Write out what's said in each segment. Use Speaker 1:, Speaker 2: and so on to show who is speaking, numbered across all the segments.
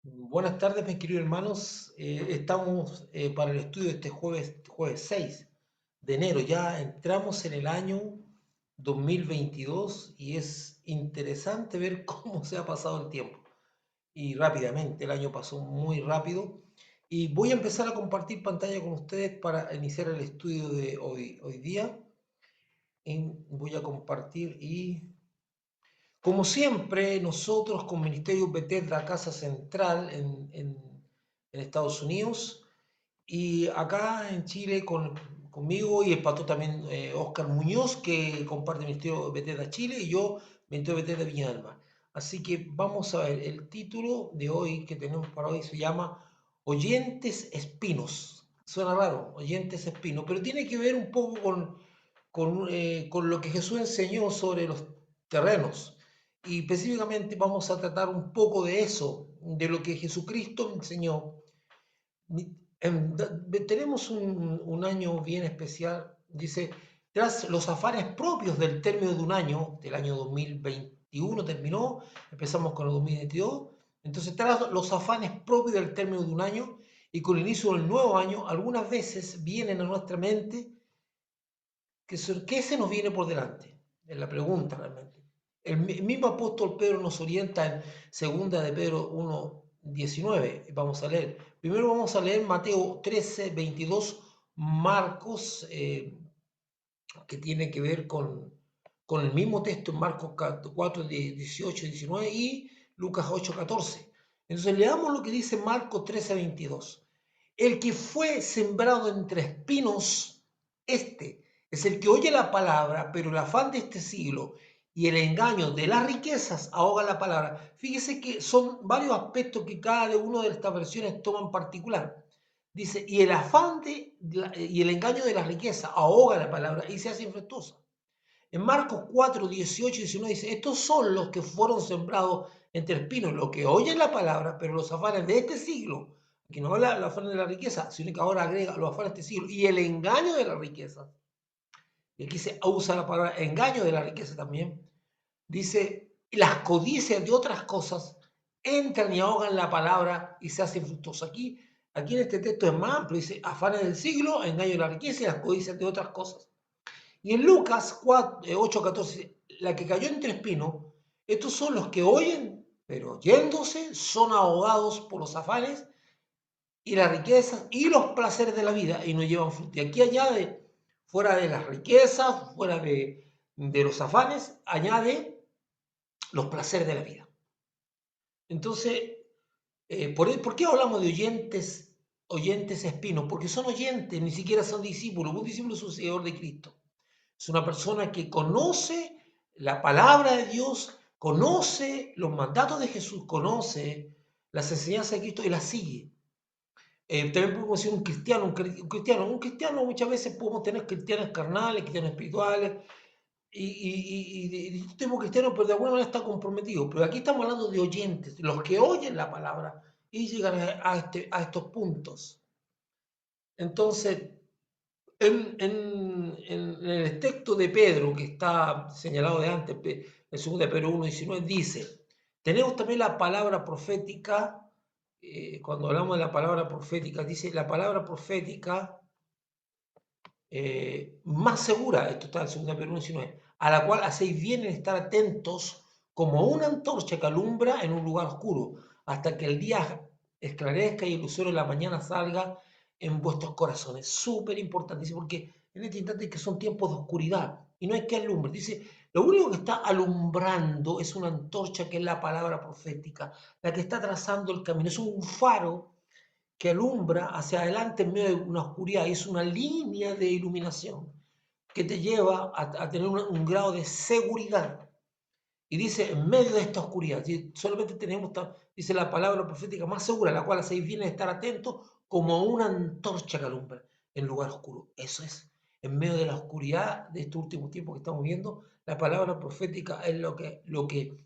Speaker 1: Buenas tardes, mis queridos hermanos. Estamos para el estudio de este jueves 6 de enero. Ya entramos en el año 2022 y es interesante ver cómo se ha pasado el tiempo. Y rápidamente, el año pasó muy rápido. Y voy a empezar a compartir pantalla con ustedes para iniciar el estudio de hoy día. Voy a compartir y como siempre, nosotros con Ministerio Bethesda Casa Central en Estados Unidos y acá en Chile conmigo y el patrón también Oscar Muñoz, que comparte Ministerio Bethesda Chile, y yo, Ministerio Bethesda Viña del Mar. Así que vamos a ver, el título de hoy que tenemos para hoy se llama Oyentes Espinos. Suena raro, Oyentes Espinos, pero tiene que ver un poco con lo que Jesús enseñó sobre los terrenos. Y específicamente vamos a tratar un poco de eso, de lo que Jesucristo enseñó. Tenemos un año bien especial, dice, tras los afanes propios del término de un año, del año 2021 terminó, empezamos con el 2022, entonces tras los afanes propios del término de un año y con el inicio del nuevo año, algunas veces vienen a nuestra mente ¿qué se nos viene por delante? Es la pregunta realmente. El mismo apóstol Pedro nos orienta en segunda de Pedro 1:19. Vamos a leer. Primero vamos a leer Mateo 13:22, Marcos, que tiene que ver con el mismo texto en Marcos 4:18-19 y Lucas 8:14. Entonces leamos lo que dice Marcos 13:22. El que fue sembrado entre espinos, este es el que oye la palabra, pero el afán de este siglo y el engaño de las riquezas ahoga la palabra. Fíjese que son varios aspectos que cada una de estas versiones toma en particular. Dice, y el afán y el engaño de la riqueza ahoga la palabra y se hace infructuosa. En Marcos 4:18-19 dice, estos son los que fueron sembrados entre espinos, los que oyen la palabra, pero los afanes de este siglo, que no habla los afanes de la riqueza, sino que ahora agrega los afanes de este siglo y el engaño de la riqueza. Y aquí se usa la palabra engaño de la riqueza también. Dice, las codicias de otras cosas entran y ahogan la palabra y se hacen fructuosa. Aquí en este texto es más amplio, dice afanes del siglo, engaño de la riqueza y las codicias de otras cosas. Y en Lucas 8:14, la que cayó entre espinos, estos son los que oyen, pero oyéndose son ahogados por los afanes y las riquezas y los placeres de la vida y no llevan fruto. Y aquí añade, fuera de las riquezas, fuera de los afanes, añade los placeres de la vida. Entonces, ¿por qué hablamos de oyentes espinos? Porque son oyentes, ni siquiera son discípulos. Un discípulo es un seguidor de Cristo. Es una persona que conoce la palabra de Dios, conoce los mandatos de Jesús, conoce las enseñanzas de Cristo y las sigue. También podemos decir un cristiano muchas veces podemos tener cristianos carnales, cristianos espirituales y de distintos tipos cristianos, pero de alguna manera está comprometido. Pero aquí estamos hablando de oyentes, los que oyen la palabra y llegan a estos puntos. Entonces, en el texto de Pedro, que está señalado de antes, en 2 de Pedro 1:19, dice, tenemos también la palabra profética, cuando hablamos de la palabra profética, dice la palabra profética más segura, esto está en 2 de Pedro 1:19, a la cual hacéis bien en estar atentos como una antorcha que alumbra en un lugar oscuro, hasta que el día esclarezca y el lucero de la mañana salga en vuestros corazones. Súper importante, dice, porque en este instante que son tiempos de oscuridad y no es que alumbre. Dice, lo único que está alumbrando es una antorcha que es la palabra profética, la que está trazando el camino, es un faro que alumbra hacia adelante en medio de una oscuridad, es una línea de iluminación que te lleva a tener un grado de seguridad. Y dice, en medio de esta oscuridad, solamente tenemos, dice la palabra profética más segura, la cual hacéis bien estar atentos como una antorcha que alumbra en lugar oscuro. Eso es, en medio de la oscuridad de estos últimos tiempos que estamos viendo, la palabra profética es lo que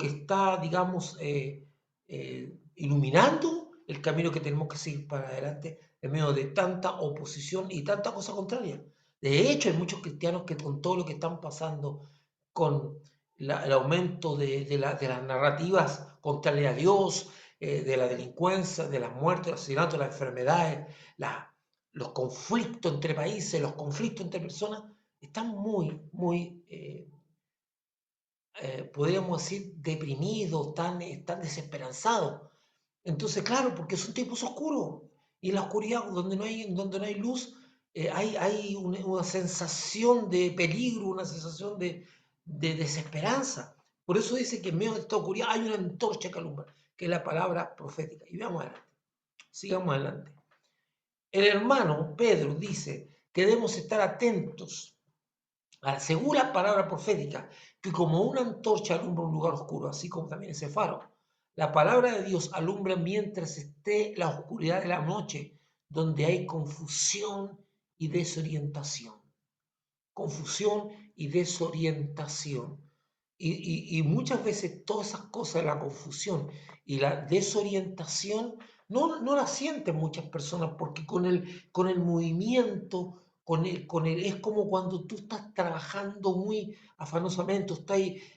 Speaker 1: está, digamos, iluminando el camino que tenemos que seguir para adelante en medio de tanta oposición y tanta cosa contraria. De hecho, hay muchos cristianos que con todo lo que están pasando con el aumento de las narrativas contrarias a Dios, de la delincuencia, de las muertes, los asesinatos, las enfermedades, los conflictos entre países, los conflictos entre personas, están muy, podríamos decir, deprimidos, están desesperanzados. Entonces, claro, porque son tiempos oscuros. Y en la oscuridad, donde no hay luz, hay una sensación de peligro, una sensación de desesperanza. Por eso dice que en medio de esta oscuridad hay una antorcha que alumbra, que es la palabra profética. Y veamos adelante, sigamos adelante. El hermano Pedro dice que debemos estar atentos según la palabra profética, que como una antorcha alumbra un lugar oscuro, así como también ese faro. La palabra de Dios alumbra mientras esté la oscuridad de la noche, donde hay confusión y desorientación. Confusión y desorientación. Y muchas veces todas esas cosas, la confusión y la desorientación, no la sienten muchas personas porque con el movimiento, es como cuando tú estás trabajando muy afanosamente,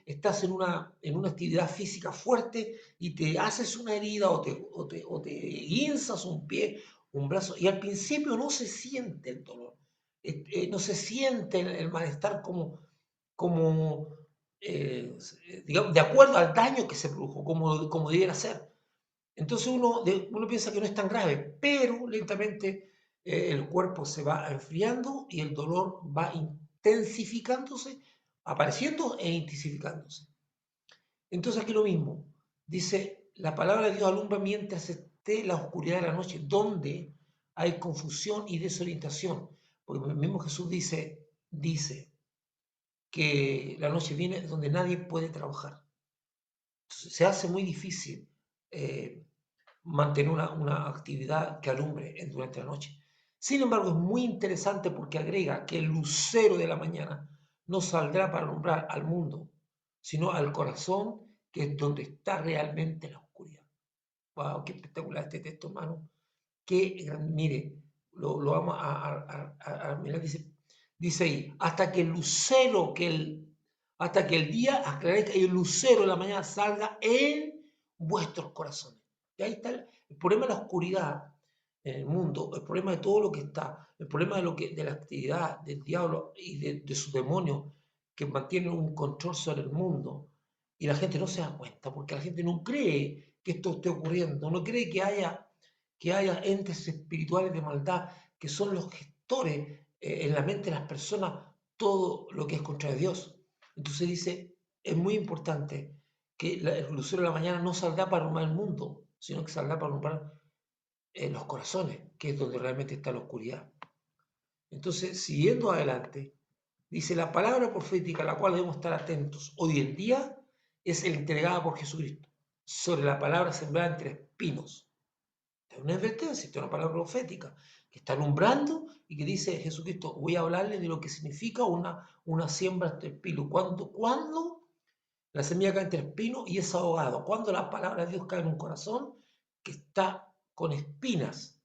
Speaker 1: estás en una actividad física fuerte y te haces una herida o te guinzas un pie, un brazo, y al principio no se siente el dolor, no se siente el malestar como digamos, de acuerdo al daño que se produjo, como debiera ser. Entonces uno piensa que no es tan grave, pero lentamente el cuerpo se va enfriando y el dolor va intensificándose, apareciendo e intensificándose. Entonces aquí lo mismo, dice, la palabra de Dios alumbra mientras esté la oscuridad de la noche, donde hay confusión y desorientación. Porque el mismo Jesús dice que la noche viene donde nadie puede trabajar. Entonces, se hace muy difícil mantener una actividad que alumbre durante la noche. Sin embargo, es muy interesante porque agrega que el lucero de la mañana no saldrá para alumbrar al mundo, sino al corazón, que es donde está realmente la oscuridad. ¡Wow! ¡Qué espectacular este texto, hermano! Mire, lo vamos a mirar, dice ahí, hasta que el día aclarezca y el lucero de la mañana salga en vuestros corazones. Y ahí está el problema de la oscuridad en el mundo, el problema de todo lo que está, el problema de la actividad del diablo y de sus demonios que mantienen un control sobre el mundo. Y la gente no se da cuenta porque la gente no cree que esto esté ocurriendo, no cree que haya entes espirituales de maldad que son los gestores en la mente de las personas todo lo que es contra Dios. Entonces dice, es muy importante que el lucero de la mañana no saldrá para alumbrar el mundo, sino que saldrá para alumbrar los corazones, que es donde realmente está la oscuridad. Entonces, siguiendo adelante, dice, la palabra profética a la cual debemos estar atentos hoy en día es la entregada por Jesucristo, sobre la palabra sembrada entre espinos. Es una advertencia, es una palabra profética que está alumbrando y que dice Jesucristo, voy a hablarle de lo que significa una siembra entre espinos. ¿Cuándo la semilla cae entre espinos y es ahogado? Cuando la palabra de Dios cae en un corazón que está con espinas,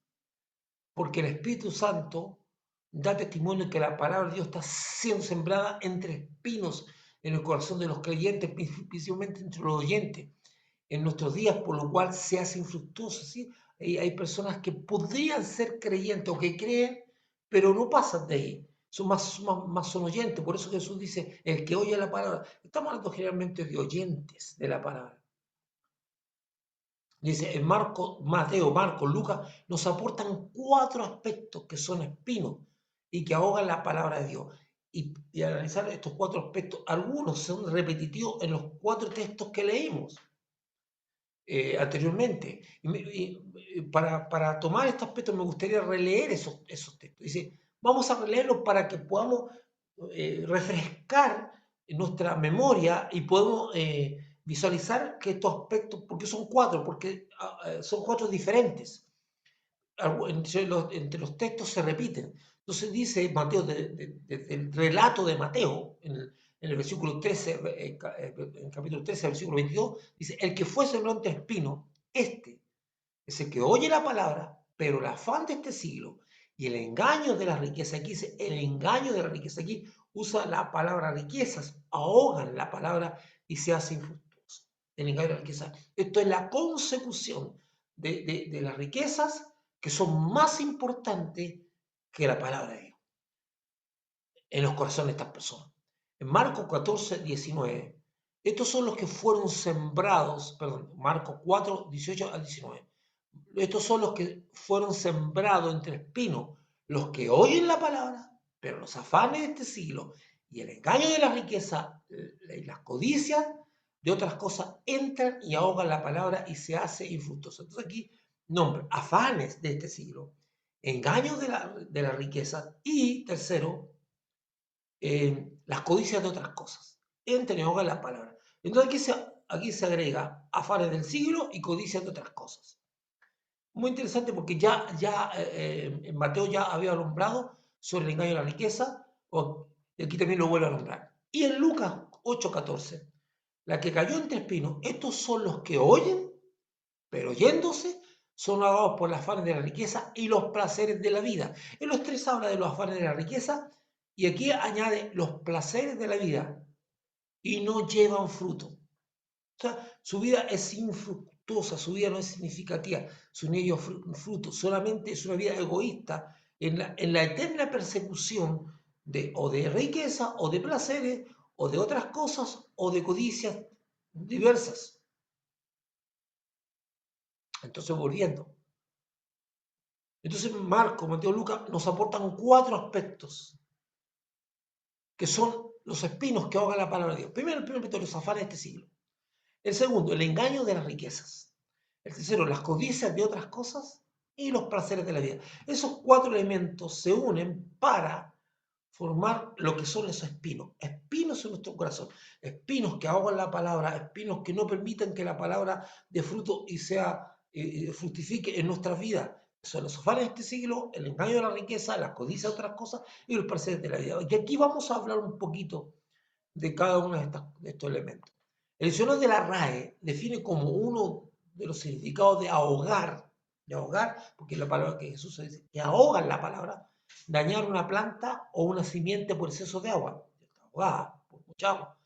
Speaker 1: porque el Espíritu Santo da testimonio de que la palabra de Dios está siendo sembrada entre espinos en el corazón de los creyentes, principalmente entre los oyentes en nuestros días, por lo cual se hace infructuoso, ¿sí? Hay personas que podrían ser creyentes o que creen, pero no pasan de ahí. Son oyentes. Por eso Jesús dice, el que oye la palabra. Estamos hablando generalmente de oyentes de la palabra. Dice, en Mateo, Marcos, Lucas, nos aportan 4 aspectos que son espinos y que ahogan la palabra de Dios. Y al analizar estos 4 aspectos, algunos son repetitivos en los 4 textos que leímos. Anteriormente. Para tomar estos aspectos me gustaría releer esos textos. Dice, vamos a releerlos para que podamos refrescar nuestra memoria y podemos visualizar que estos aspectos, porque son 4, porque son 4 diferentes. Entre los textos se repiten. Entonces dice Mateo, del relato de Mateo, en el versículo 13, en el capítulo 13, versículo 22, dice, el que fue sembrado entre espinos, este es el que oye la palabra, pero el afán de este siglo y el engaño de la riqueza, aquí dice, el engaño de la riqueza aquí, usa la palabra riquezas, ahogan la palabra y se hace infructuoso. El engaño de la riqueza. Esto es la consecución de las riquezas que son más importantes que la palabra de Dios en los corazones de estas personas. En Marcos 14, 19, estos son los que fueron sembrados, perdón, Marcos 4, 18 al 19. Estos son los que fueron sembrados entre espinos, los que oyen la palabra, pero los afanes de este siglo y el engaño de la riqueza y las codicias de otras cosas entran y ahogan la palabra y se hace infructuosa. Entonces aquí nombre afanes de este siglo, engaños de la riqueza y tercero, las codicias de otras cosas. Entran y ahogan la palabra. Entonces aquí se agrega afanes del siglo y codicias de otras cosas. Muy interesante porque en Mateo ya había nombrado sobre el engaño de la riqueza, y aquí también lo vuelve a nombrar. Y en Lucas 8:14, la que cayó entre espinos, estos son los que oyen, pero oyéndose son ahogados por los afanes de la riqueza y los placeres de la vida. En los tres habla de los afanes de la riqueza y aquí añade los placeres de la vida y no llevan fruto. O sea, su vida es infructuosa, su vida no es significativa, su niño fruto, solamente es una vida egoísta en la eterna persecución o de riqueza, o de placeres, o de otras cosas, o de codicias diversas. Entonces, volviendo. Entonces, Marco, Mateo, Lucas nos aportan 4 aspectos que son los espinos que ahogan la palabra de Dios. Primero, el primer aspecto, los afanes de este siglo. El segundo, el engaño de las riquezas. El tercero, las codicias de otras cosas y los placeres de la vida. Esos 4 elementos se unen para formar lo que son esos espinos. Espinos en nuestro corazón. Espinos que ahogan la palabra, espinos que no permiten que la palabra dé fruto y fructifique en nuestras vidas. Son los afanes de este siglo, el engaño de la riqueza, las codicias de otras cosas y los placeres de la vida. Y aquí vamos a hablar un poquito de cada uno de estos elementos. El diccionario de la RAE define como uno de los significados de ahogar, porque es la palabra que Jesús dice, que ahogan la palabra, dañar una planta o una simiente por exceso de agua, está ahogada por mucha agua,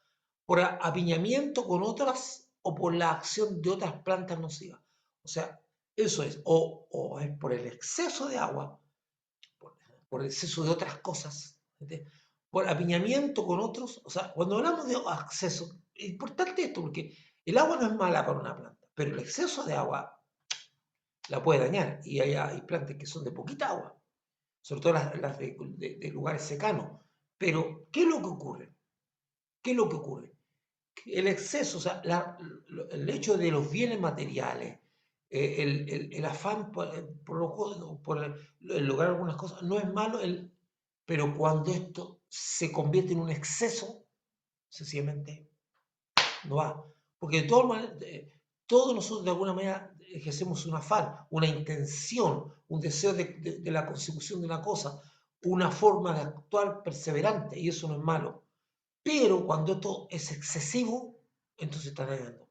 Speaker 1: por apiñamiento con otras o por la acción de otras plantas nocivas. O sea, eso es, o es por el exceso de agua, por el exceso de otras cosas, ¿entiendes? Por apiñamiento con otros. O sea, cuando hablamos de acceso, es importante esto, porque el agua no es mala para una planta, pero el exceso de agua la puede dañar. Y hay plantas que son de poquita agua, sobre todo las de lugares secanos. Pero, ¿qué es lo que ocurre? ¿Qué es lo que ocurre? El exceso, o sea, el hecho de los bienes materiales, el afán por lograr algunas cosas, no es malo, pero cuando esto se convierte en un exceso, sencillamente no va. Porque de todas maneras, todos nosotros de alguna manera ejercemos un afán, una intención, un deseo de la consecución de una cosa, una forma de actuar perseverante, y eso no es malo. Pero cuando esto es excesivo, entonces está dañando.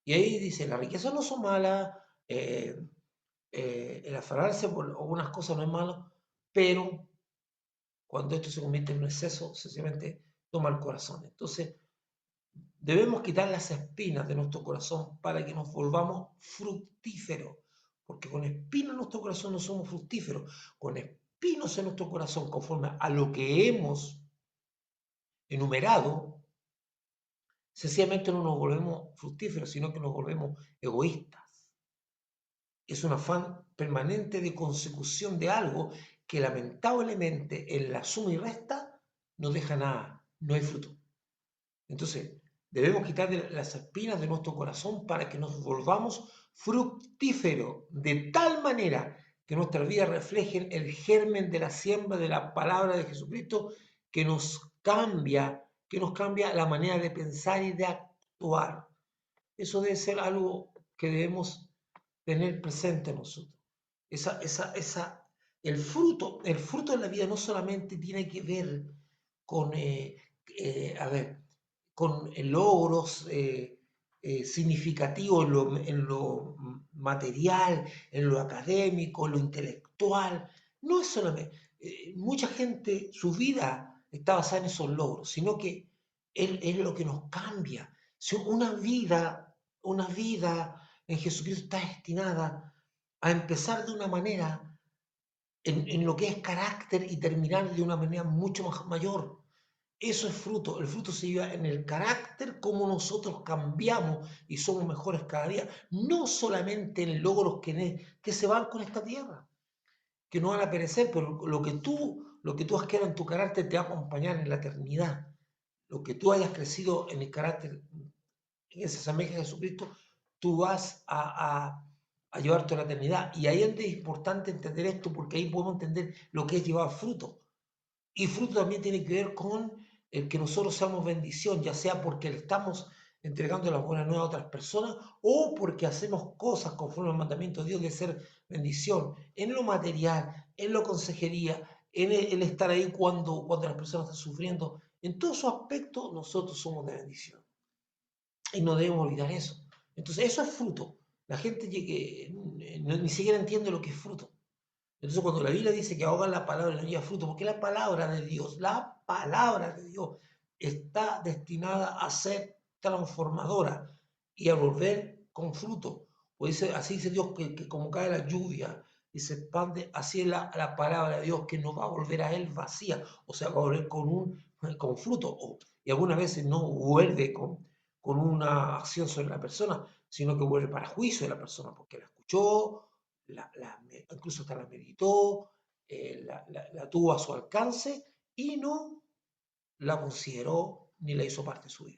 Speaker 1: Y ahí dice, las riquezas no son malas, el afanarse por algunas cosas no es malo, pero cuando esto se convierte en un exceso, sencillamente toma el corazón. Entonces, debemos quitar las espinas de nuestro corazón para que nos volvamos fructíferos, porque con espinas en nuestro corazón no somos fructíferos, con espinos en nuestro corazón, conforme a lo que hemos enumerado, sencillamente no nos volvemos fructíferos, sino que nos volvemos egoístas. Es un afán permanente de consecución de algo que lamentablemente en la suma y resta no deja nada, no hay fruto. Entonces, debemos quitar las espinas de nuestro corazón para que nos volvamos fructíferos de tal manera que nuestras vidas reflejen el germen de la siembra de la palabra de Jesucristo que nos cambia la manera de pensar y de actuar. Eso debe ser algo que debemos tener presente nosotros. El fruto de la vida no solamente tiene que ver con, con logros significativos en lo material, en lo académico, en lo intelectual. No es solamente. Mucha gente, su vida está basada en esos logros, sino que Él es lo que nos cambia. Si una vida en Jesucristo está destinada a empezar de una manera en lo que es carácter y terminar de una manera mucho más mayor. Eso es fruto. El fruto se lleva en el carácter, cómo nosotros cambiamos y somos mejores cada día. No solamente en logros que se van con esta tierra, que no van a perecer, pero lo que tú has creado en tu carácter te va a acompañar en la eternidad. Lo que tú hayas crecido en el carácter, en esa semejanza de Jesucristo, tú vas a llevarte a la eternidad. Y ahí es importante entender esto, porque ahí podemos entender lo que es llevar fruto. Y fruto también tiene que ver con el que nosotros seamos bendición, ya sea porque le estamos entregando la buena nueva a otras personas o porque hacemos cosas conforme al mandamiento de Dios de ser bendición en lo material, en la consejería, en el estar ahí cuando las personas están sufriendo. En todos esos aspectos nosotros somos de bendición y no debemos olvidar eso. Entonces eso es fruto. La gente ni siquiera entiende lo que es fruto. Entonces, cuando la Biblia dice que ahoga la palabra y no lleva fruto, porque la palabra de Dios está destinada a ser transformadora y a volver con fruto. Pues así dice Dios que como cae la lluvia y se expande, así es la palabra de Dios que no va a volver a Él vacía, o sea, va a volver con fruto. Y algunas veces no vuelve con una acción sobre la persona, sino que vuelve para juicio de la persona, porque la escuchó, incluso hasta la meditó, la tuvo a su alcance y no la consideró ni la hizo parte suya.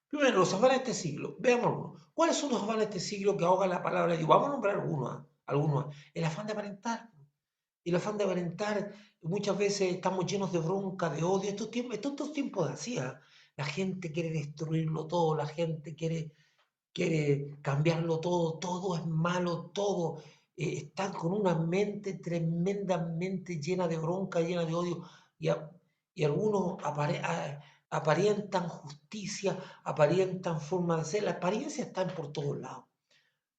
Speaker 1: Primero, los afanes de este siglo. Veamos algunos. ¿Cuáles son los afanes de este siglo que ahogan la palabra de Dios? Vamos a nombrar algunos. El afán de aparentar. El afán de aparentar, muchas veces estamos llenos de bronca, de odio. Estos tiempos de así, la gente quiere destruirlo todo, la gente quiere cambiarlo todo, todo es malo, todo. Están con una mente tremendamente llena de bronca, llena de odio, y, y algunos aparentan justicia, aparentan forma de ser, la apariencia está por todos lados.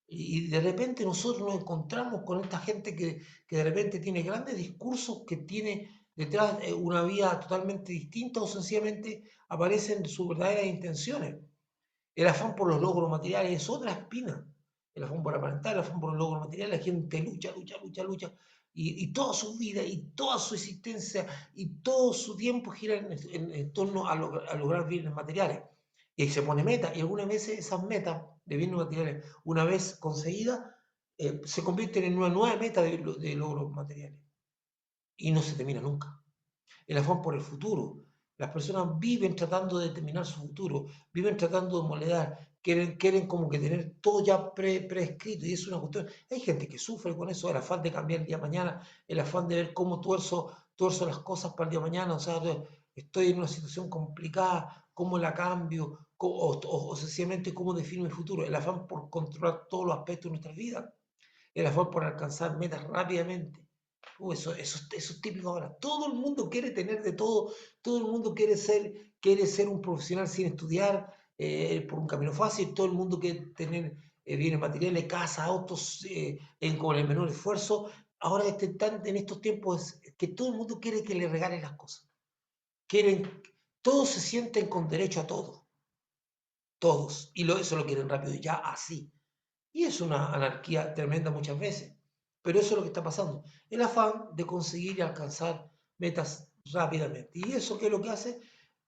Speaker 1: Y de repente nosotros nos encontramos con esta gente que de repente tiene grandes discursos, que tiene detrás una vida totalmente distinta o sencillamente aparecen sus verdaderas intenciones. El afán por los logros materiales es otra espina. El afán por aparentar, el afán por los logros materiales, la gente lucha. Y toda su vida, y toda su existencia, y todo su tiempo gira en torno a lograr bienes materiales. Y ahí se pone meta. Y algunas veces esas metas de bienes materiales, una vez conseguidas, se convierten en una nueva meta de logros materiales. Y no se termina nunca. El afán por el futuro. Las personas viven tratando de determinar su futuro, viven tratando de moldar, quieren como que tener todo ya prescrito y es una cuestión. Hay gente que sufre con eso, el afán de cambiar el día de mañana, el afán de ver cómo tuerzo las cosas para el día de mañana, o sea, estoy en una situación complicada, cómo la cambio, o sencillamente cómo defino mi futuro, el afán por controlar todos los aspectos de nuestra vida, el afán por alcanzar metas rápidamente. Eso es típico ahora. Todo el mundo quiere tener de todo el mundo quiere ser un profesional sin estudiar, por un camino fácil, todo el mundo quiere tener bienes materiales, casa, autos, con el menor esfuerzo. Ahora en estos tiempos es que todo el mundo quiere que le regalen las cosas. Quieren, todos se sienten con derecho a todo, todos, y eso lo quieren rápido, ya así. Y es una anarquía tremenda muchas veces. Pero eso es lo que está pasando. El afán de conseguir y alcanzar metas rápidamente. ¿Y eso qué es lo que hace?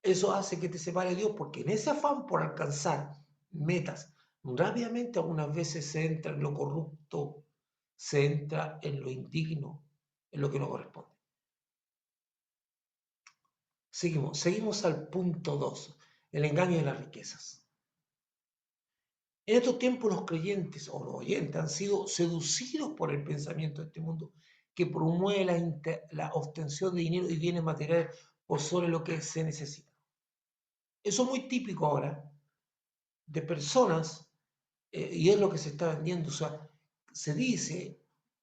Speaker 1: Eso hace que te separe de Dios, porque en ese afán por alcanzar metas rápidamente, algunas veces se entra en lo corrupto, se entra en lo indigno, en lo que no corresponde. Seguimos al punto 2, el engaño de las riquezas. En estos tiempos los creyentes o los oyentes han sido seducidos por el pensamiento de este mundo que promueve la obtención de dinero y bienes materiales por sobre lo que se necesita. Eso es muy típico ahora de personas, y es lo que se está vendiendo. O sea, se dice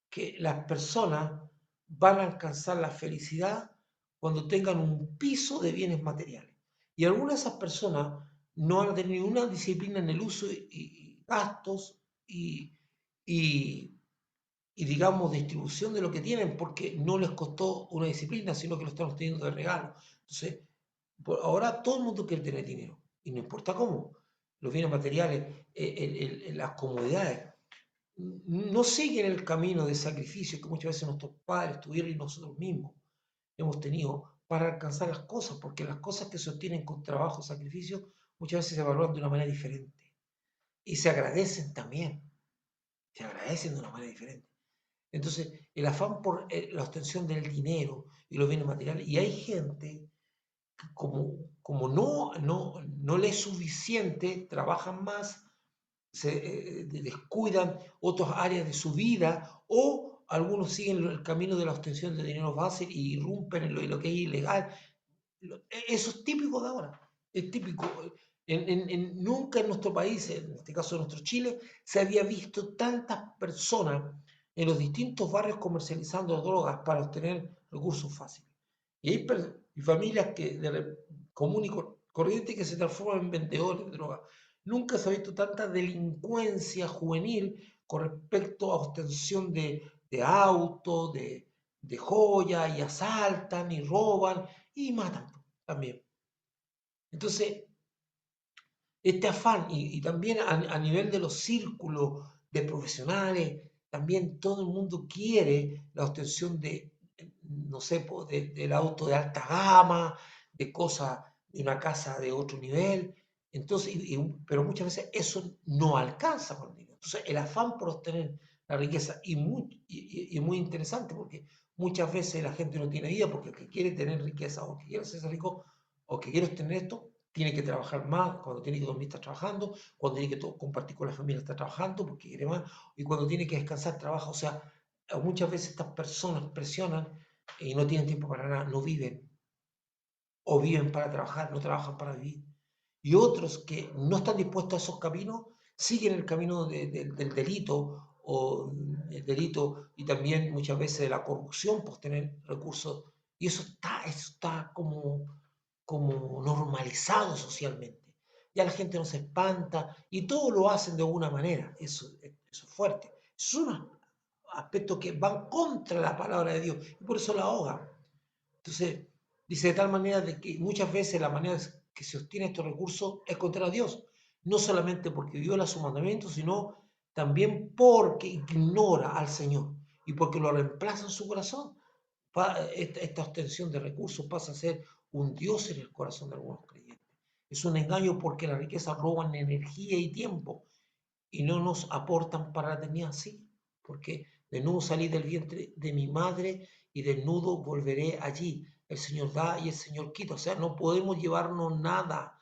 Speaker 1: que las personas van a alcanzar la felicidad cuando tengan un piso de bienes materiales. Y algunas de esas personas no van a tener ninguna disciplina en el uso y gastos y, y digamos distribución de lo que tienen porque no les costó una disciplina, sino que lo están teniendo de regalo. Entonces, ahora todo el mundo quiere tener dinero y no importa cómo. Los bienes materiales, las comodidades, no siguen el camino de sacrificio que muchas veces nuestros padres tuvieron y nosotros mismos hemos tenido para alcanzar las cosas, porque las cosas que se obtienen con trabajo, sacrificio, muchas veces se evalúan de una manera diferente y se agradecen también, se agradecen de una manera diferente. Entonces, el afán por la obtención del dinero y los bienes materiales, y hay gente que como no le es suficiente, trabajan más, se descuidan otras áreas de su vida o algunos siguen el camino de la obtención de dinero fácil y irrumpen en lo que es ilegal. Eso es típico de ahora, es típico. Nunca en nuestro país, en este caso de nuestro Chile, se había visto tantas personas en los distintos barrios comercializando drogas para obtener recursos fáciles. Y hay familias que común y corriente que se transforman en vendedores de drogas. Nunca se ha visto tanta delincuencia juvenil con respecto a obtención de autos, de joyas, y asaltan y roban y matan también. Entonces, este afán, y también a nivel de los círculos de profesionales, también todo el mundo quiere la obtención de, no sé, del auto de alta gama, de cosas, de una casa de otro nivel. Entonces, pero muchas veces eso no alcanza con el dinero. Entonces, el afán por obtener la riqueza, y muy interesante porque muchas veces la gente no tiene vida porque el que quiere tener riqueza o que quiere hacerse rico o que quiere obtener esto, tiene que trabajar más, cuando tiene que dormir está trabajando, cuando tiene que compartir con la familia está trabajando porque quiere más, y cuando tiene que descansar trabaja. O sea, muchas veces estas personas presionan y no tienen tiempo para nada, no viven, o viven para trabajar, no trabajan para vivir. Y otros que no están dispuestos a esos caminos, siguen el camino del delito, o el delito y también muchas veces de la corrupción por tener recursos. Y eso está como normalizado socialmente. Ya la gente no se espanta y todo lo hacen de alguna manera. Eso es fuerte. Son aspectos que van contra la palabra de Dios y por eso la ahogan. Entonces, dice de tal manera de que muchas veces la manera que se obtiene estos recursos es contra Dios. No solamente porque viola su mandamiento, sino también porque ignora al Señor y porque lo reemplaza en su corazón. Esta obtención de recursos pasa a ser un Dios en el corazón de algunos creyentes. Es un engaño porque las riquezas roban energía y tiempo y no nos aportan para la eternidad, sí, porque desnudo salí del vientre de mi madre y desnudo volveré allí. El Señor da y el Señor quita, o sea, no podemos llevarnos nada.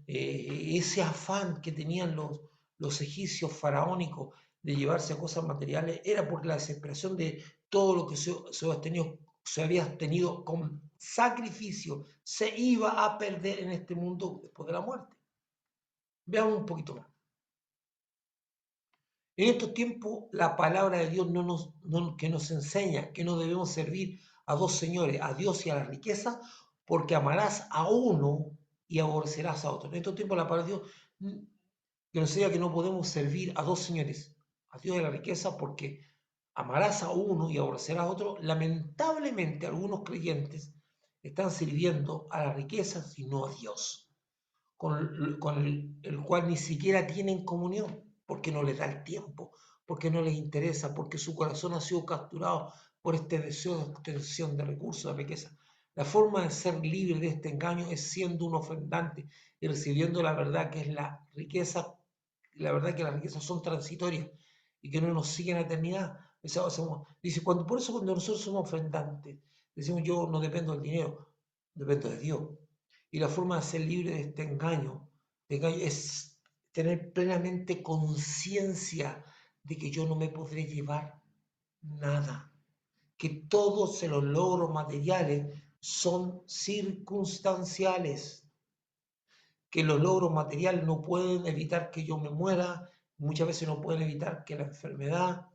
Speaker 1: Ese afán que tenían los egipcios faraónicos de llevarse cosas materiales era por la desesperación de todo lo que se había obtenido con sacrificio, se iba a perder en este mundo después de la muerte. Veamos un poquito más. En estos tiempos, la palabra de Dios que nos enseña que no debemos servir a dos señores, a Dios y a la riqueza, porque amarás a uno y aborrecerás a otro. En estos tiempos, la palabra de Dios que nos enseña que no podemos servir a dos señores, a Dios y a la riqueza, porque amarás a uno y aborrecerás a otro. Lamentablemente, algunos creyentes están sirviendo a la riqueza, sino a Dios, con el cual ni siquiera tienen comunión, porque no les da el tiempo, porque no les interesa, porque su corazón ha sido capturado por este deseo de obtención de recursos, de riqueza. La forma de ser libre de este engaño es siendo un ofrendante y recibiendo la verdad que es la riqueza, la verdad que las riquezas son transitorias y que no nos siguen a eternidad. Dice, por eso cuando nosotros somos ofrendantes, decimos yo no dependo del dinero, dependo de Dios. Y la forma de ser libre de engaño es tener plenamente conciencia de que yo no me podré llevar nada, que todos los logros materiales son circunstanciales, que los logros materiales no pueden evitar que yo me muera, muchas veces no pueden evitar que la enfermedad.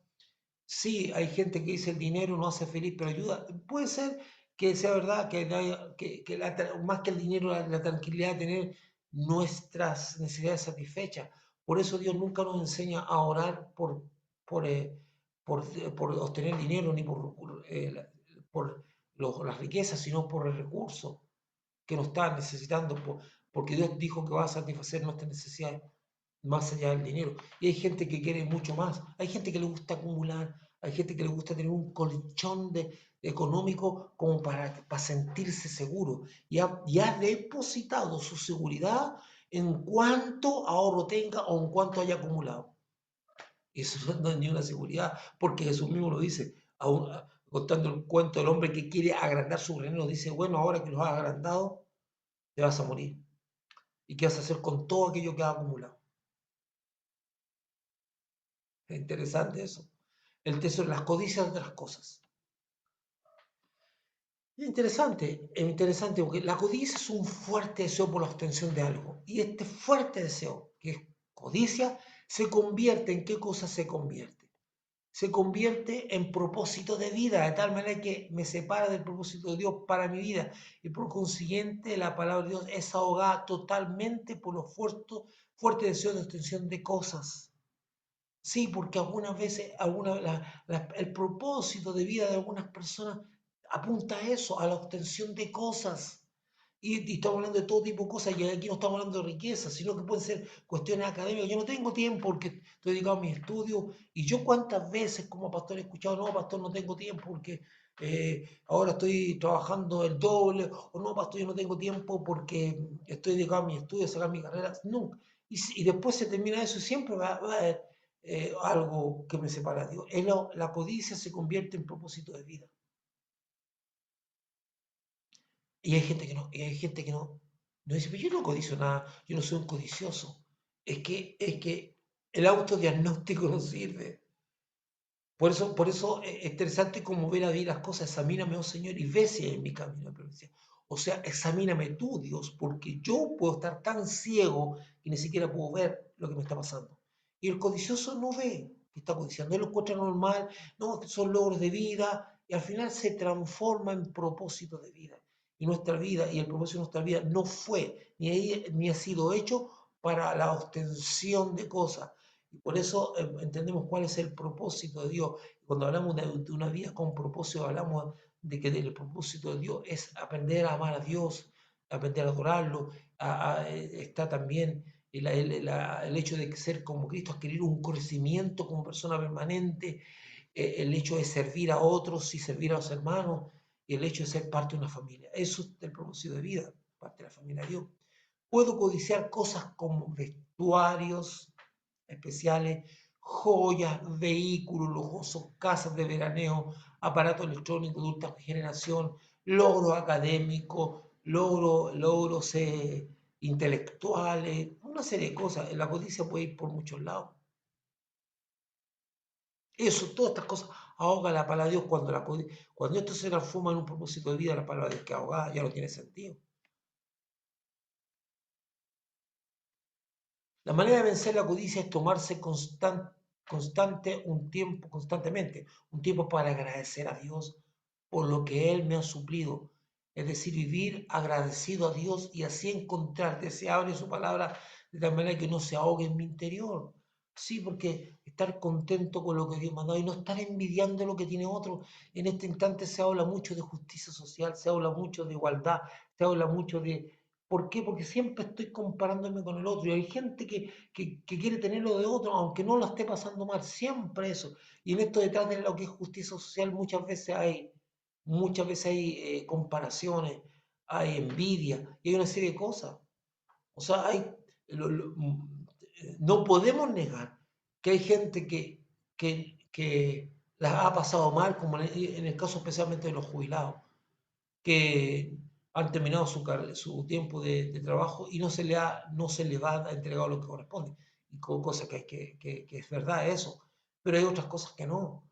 Speaker 1: Sí, hay gente que dice el dinero no hace feliz, pero ayuda. Puede ser que sea verdad, más que el dinero, la tranquilidad de tener nuestras necesidades satisfechas. Por eso Dios nunca nos enseña a orar por por obtener dinero ni por las riquezas, sino por el recurso que nos está necesitando, porque Dios dijo que va a satisfacer nuestras necesidades más allá del dinero. Y hay gente que quiere mucho más, hay gente que le gusta acumular, hay gente que le gusta tener un colchón económico como para sentirse seguro. Y ha depositado su seguridad en cuanto ahorro tenga o en cuanto haya acumulado. Eso no es ni una seguridad, porque Jesús mismo lo dice, contando el cuento del hombre que quiere agrandar su granero, dice, bueno, ahora que los has agrandado, te vas a morir. ¿Y qué vas a hacer con todo aquello que has acumulado? Es interesante eso. El tesoro, las codicias de otras cosas. Es interesante porque la codicia es un fuerte deseo por la obtención de algo. Y este fuerte deseo, que es codicia, se convierte en qué cosa se convierte. Se convierte en propósito de vida, de tal manera que me separa del propósito de Dios para mi vida. Y por consiguiente, la palabra de Dios es ahogada totalmente por los fuertes deseos de obtención de cosas. Sí, porque algunas veces el propósito de vida de algunas personas apunta a eso, a la obtención de cosas. Y estamos hablando de todo tipo de cosas, y aquí no estamos hablando de riqueza, sino que pueden ser cuestiones académicas. Yo no tengo tiempo porque estoy dedicado a mi estudio, y yo cuántas veces como pastor he escuchado, no, pastor, no tengo tiempo porque ahora estoy trabajando el doble, o no, pastor, yo no tengo tiempo porque estoy dedicado a mi estudio, a sacar mi carrera. Nunca. Y después se termina eso y siempre va a haber algo que me separa de Dios. La codicia se convierte en propósito de vida. Y hay gente que no, y hay gente que no dice, pero yo no codicio nada, yo no soy un codicioso. Es que el autodiagnóstico no sirve. Por eso es interesante como ver a Dios las cosas. Examíname, oh Señor, y ve si hay en mi camino de perversidad. O sea, examíname tú, Dios, porque yo puedo estar tan ciego que ni siquiera puedo ver lo que me está pasando. Y el codicioso no ve que está codiciando, él lo encuentra normal, no, que son logros de vida, y al final se transforma en propósito de vida. Y nuestra vida y el propósito de nuestra vida no fue ni ha sido hecho para la obtención de cosas. Y por eso entendemos cuál es el propósito de Dios. Cuando hablamos de una vida con propósito, hablamos de que el propósito de Dios es aprender a amar a Dios, aprender a adorarlo. Está también el hecho de ser como Cristo, adquirir un crecimiento como persona permanente, el hecho de servir a otros y servir a los hermanos, y el hecho de ser parte de una familia. Eso es el propósito de vida, parte de la familia de Dios. Puedo codiciar cosas como vestuarios especiales, joyas, vehículos lujosos, casas de veraneo, aparatos electrónicos de última generación, logros académicos, logros intelectuales, una serie de cosas. La codicia puede ir por muchos lados. Eso, todas estas cosas ahoga la palabra de Dios cuando esto se transforma en un propósito de vida, la palabra de Dios que ahogada ya no tiene sentido. La manera de vencer la codicia es tomarse constantemente, un tiempo para agradecer a Dios por lo que Él me ha suplido. Es decir, vivir agradecido a Dios y así encontrar deseable su palabra de tal manera que no se ahogue en mi interior. Sí, porque estar contento con lo que Dios me ha dado y no estar envidiando lo que tiene otro. En este instante se habla mucho de justicia social, se habla mucho de igualdad, se habla mucho de, ¿por qué? Porque siempre estoy comparándome con el otro. Y hay gente que quiere tener lo de otro, aunque no lo esté pasando mal. Siempre eso. Y en esto detrás de lo que es justicia social muchas veces hay comparaciones, hay envidia y hay una serie de cosas. O sea, no podemos negar que hay gente que las ha pasado mal, como en el caso especialmente de los jubilados que han terminado su tiempo de trabajo y no se le va entregado lo que corresponde. Y con cosas que es verdad eso. Pero hay otras cosas que no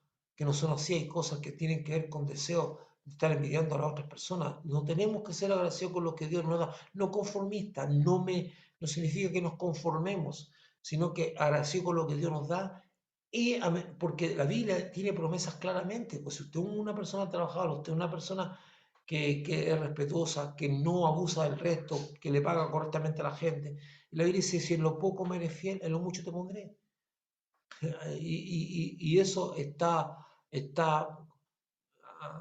Speaker 1: son así. Hay cosas que tienen que ver con deseo de estar envidiando a las otras personas. No tenemos que ser agradecidos con lo que Dios nos da. No conformistas. No significa que nos conformemos, sino que agradecidos con lo que Dios nos da. Porque la Biblia tiene promesas claramente. Pues si usted es una persona trabajadora, usted es una persona que es respetuosa, que no abusa del resto, que le paga correctamente a la gente. Y la Biblia dice, si en lo poco me eres fiel, en lo mucho te pondré. Y eso está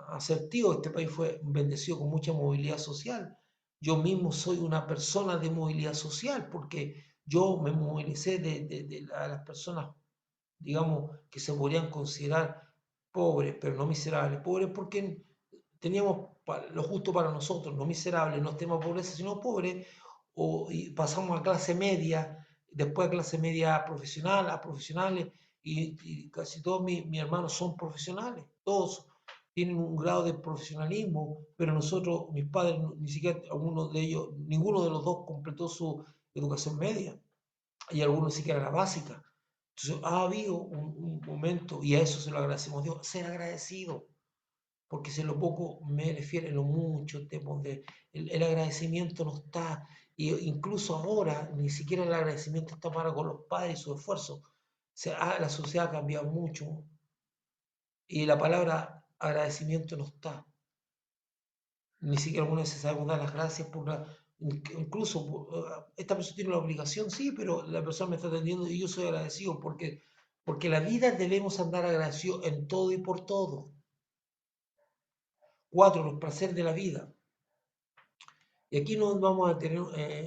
Speaker 1: asertivo. Este país fue bendecido con mucha movilidad social. Yo mismo soy una persona de movilidad social porque yo me movilicé a las personas, digamos, que se podrían considerar pobres, pero no miserables. Pobres porque teníamos lo justo para nosotros, no miserables, no tema pobreza, sino pobres, y pasamos a clase media, después a clase media profesional, a profesionales, y casi todos mis hermanos son profesionales, todos tienen un grado de profesionalismo, pero nosotros, mis padres, ni siquiera alguno de ellos, ninguno de los dos completó su educación media, y algunos ni siquiera la básica. Entonces ha habido un momento, y a eso se lo agradecemos a Dios, ser agradecido, porque si en lo poco me refiero, en lo mucho, el agradecimiento no está, y incluso ahora ni siquiera el agradecimiento está para con los padres y su esfuerzo. O sea, la sociedad ha cambiado mucho y la palabra agradecimiento no está. Ni siquiera alguna vez sabemos dar las gracias por incluso esta persona tiene la obligación, sí, pero la persona me está atendiendo y yo soy agradecido porque la vida debemos andar agradecidos en todo y por todo. 4, los placeres de la vida. Y aquí nos vamos a tener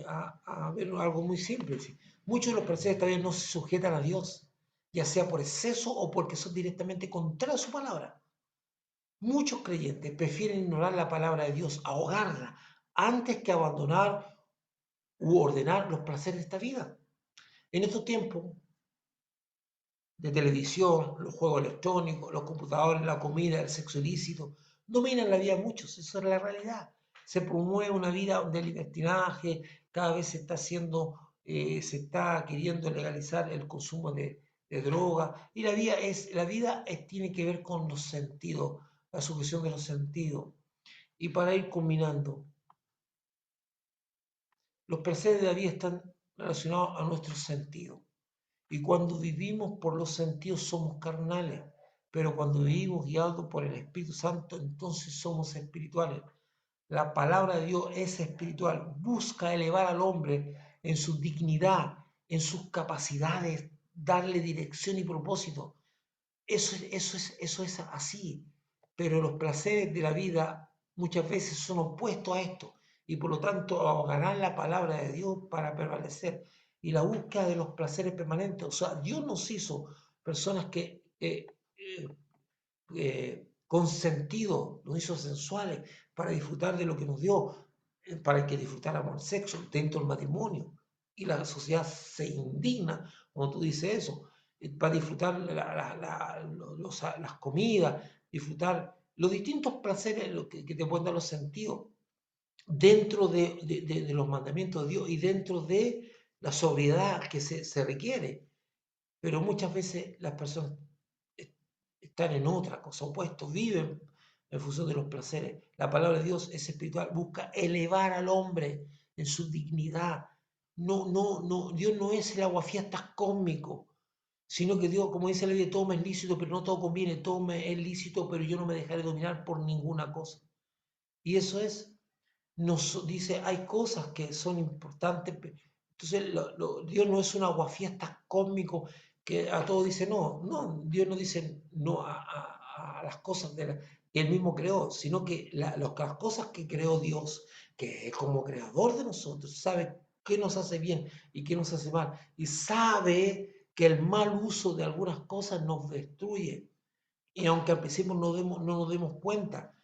Speaker 1: a ver algo muy simple. ¿Sí? Muchos de los placeres también no se sujetan a Dios, ya sea por exceso o porque son directamente contra su palabra. Muchos creyentes prefieren ignorar la palabra de Dios, ahogarla, antes que abandonar u ordenar los placeres de esta vida. En estos tiempos de televisión, los juegos electrónicos, los computadores, la comida, el sexo ilícito, dominan la vida de muchos, eso es la realidad. Se promueve una vida de libertinaje, cada vez se está queriendo legalizar el consumo de droga, y tiene que ver con los sentidos, la sujeción de los sentidos. Y para ir combinando, los placeres de la vida están relacionados a nuestros sentidos. Y cuando vivimos por los sentidos somos carnales, pero cuando vivimos guiados por el Espíritu Santo, entonces somos espirituales. La palabra de Dios es espiritual, busca elevar al hombre en su dignidad, en sus capacidades, darle dirección y propósito. Eso es así, pero los placeres de la vida muchas veces son opuestos a esto y por lo tanto ahogarán la palabra de Dios para prevalecer y la búsqueda de los placeres permanentes. O sea, Dios nos hizo personas que con sentido, nos hizo sensuales para disfrutar de lo que nos dio, para que disfrutáramos el sexo dentro del matrimonio. Y la sociedad se indigna cuando tú dices eso, para disfrutar las comidas, disfrutar los distintos placeres que te pueden dar los sentidos dentro de los mandamientos de Dios y dentro de la sobriedad que se requiere. Pero muchas veces las personas están en otra cosa, opuestos, viven en función de los placeres. La palabra de Dios es espiritual, busca elevar al hombre en su dignidad. No, Dios no es el aguafiestas cósmico, sino que Dios, como dice la Biblia, todo me es lícito, pero no todo conviene, todo me es lícito, pero yo no me dejaré dominar por ninguna cosa. Y eso es, nos dice, hay cosas que son importantes. Entonces, Dios no es un aguafiestas cósmico que a todo dice no, Dios no dice no a las cosas que Él mismo creó, sino que las cosas que creó Dios, que es como creador de nosotros, sabe qué nos hace bien y qué nos hace mal, y sabe que el mal uso de algunas cosas nos destruye. Y aunque al principio no nos demos cuenta,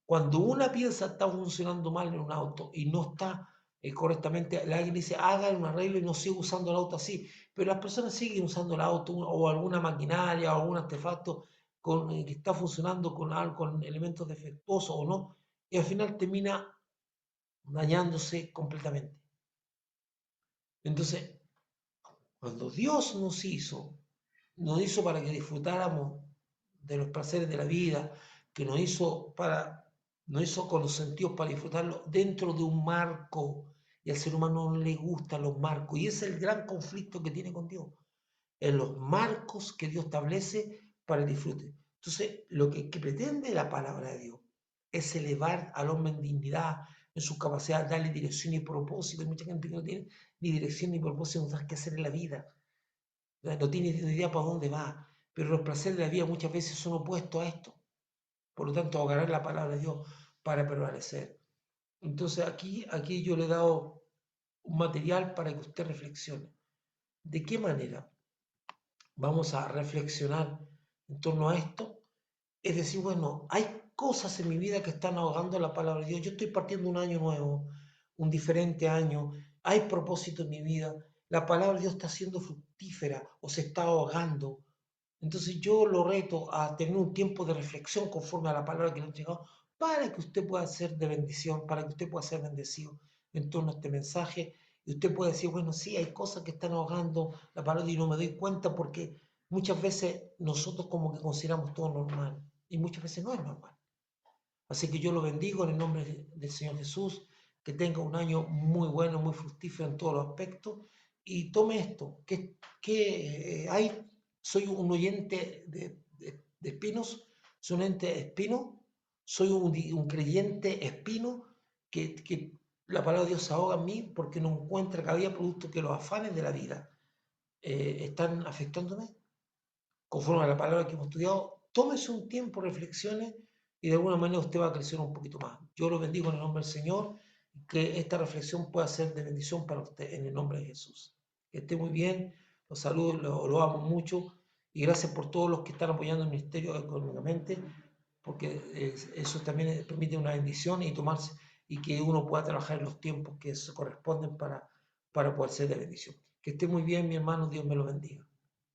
Speaker 1: cuando una pieza está funcionando mal en un auto y no está correctamente, alguien dice, hagan un arreglo y no siga usando el auto así, pero las personas siguen usando el auto o alguna maquinaria o algún artefacto que está funcionando con elementos defectuosos o no, y al final termina dañándose completamente. Entonces, cuando Dios nos hizo para que disfrutáramos de los placeres de la vida, que nos hizo con los sentidos para disfrutarlo dentro de un marco, y al ser humano no le gustan los marcos, y ese es el gran conflicto que tiene con Dios, en los marcos que Dios establece para el disfrute. Entonces, lo que pretende la palabra de Dios es elevar al hombre en dignidad, en su capacidad, darle dirección y propósito. Hay mucha gente que no tiene ni dirección ni propósito, no sabe qué hacer en la vida. no tiene ni idea para dónde va, pero los placeres de la vida muchas veces son opuestos a esto. Por lo tanto, agarrar la palabra de Dios para prevalecer. Entonces, aquí yo le he dado un material para que usted reflexione. ¿De qué manera vamos a reflexionar en torno a esto? Es decir, bueno, hay cosas en mi vida que están ahogando la palabra de Dios. Yo estoy partiendo un año nuevo, un diferente año. Hay propósito en mi vida. La palabra de Dios está siendo fructífera o se está ahogando. Entonces yo lo reto a tener un tiempo de reflexión conforme a la palabra que le he entregado para que usted pueda ser de bendición, para que usted pueda ser bendecido en torno a este mensaje. Y usted puede decir, bueno, sí, hay cosas que están ahogando la palabra y no me doy cuenta porque muchas veces nosotros como que consideramos todo normal y muchas veces no es normal. Así que yo lo bendigo en el nombre del Señor Jesús, que tenga un año muy bueno, muy fructífero en todos los aspectos. Y tome esto, que soy un oyente de espinos, soy un ente espino, soy un creyente espino, que la palabra de Dios se ahoga en mí porque no encuentra cada día producto que los afanes de la vida están afectándome conforme a la palabra que hemos estudiado. Tómese un tiempo, reflexione y de alguna manera usted va a crecer un poquito más. Yo lo bendigo en el nombre del Señor, que esta reflexión pueda ser de bendición para usted en el nombre de Jesús. Que esté muy bien, los saludo, lo amo mucho y gracias por todos los que están apoyando el ministerio económicamente, porque eso también permite una bendición y tomarse y que uno pueda trabajar en los tiempos que se corresponden para poder ser de bendición. Que esté muy bien, mi hermano, Dios me lo bendiga.